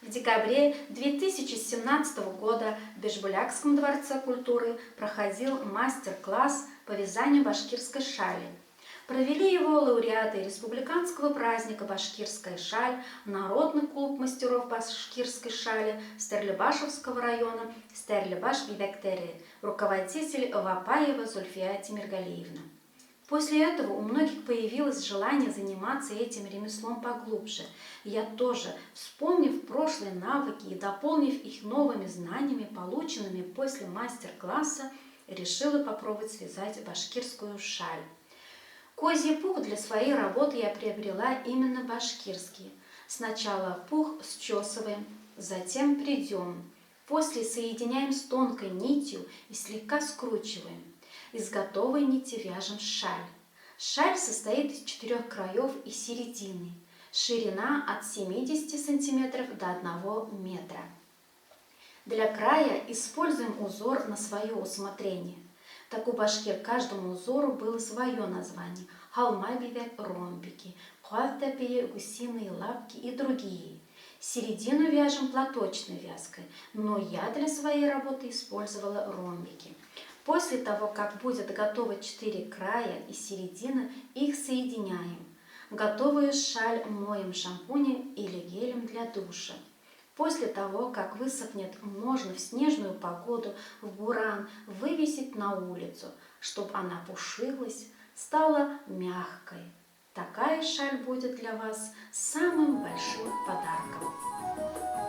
В декабре 2017 года в Бишбулякском дворце культуры проходил мастер-класс по вязанию башкирской шали. Провели его лауреаты республиканского праздника «Башкирская шаль», Народный клуб мастеров башкирской шали Стерлибашевского района Стерлибаш Бибектери, руководитель Вапаева Зульфия Тимиргалиевна. После этого у многих появилось желание заниматься этим ремеслом поглубже. Я тоже, вспомнив прошлые навыки и дополнив их новыми знаниями, полученными после мастер-класса, решила попробовать связать башкирскую шаль. Козий пух для своей работы я приобрела именно башкирский. Сначала пух счесываем, затем придем. После соединяем с тонкой нитью и слегка скручиваем. Из готовой нити вяжем шаль. Шаль состоит из 4 краев и середины. Ширина от 70 см до 1 метра. Для края используем узор на свое усмотрение. Так у башкир каждому узору было свое название: халмай-бивек, ромбики, пхуаттапи, гусиные лапки и другие. Середину вяжем платочной вязкой, но я для своей работы использовала ромбики. После того, как будет готово 4 края и середина, их соединяем. Готовую шаль моем шампунем или гелем для душа. После того, как высохнет, можно в снежную погоду, в буран вывесить на улицу, чтобы она пушилась, стала мягкой. Такая шаль будет для вас самым большим подарком.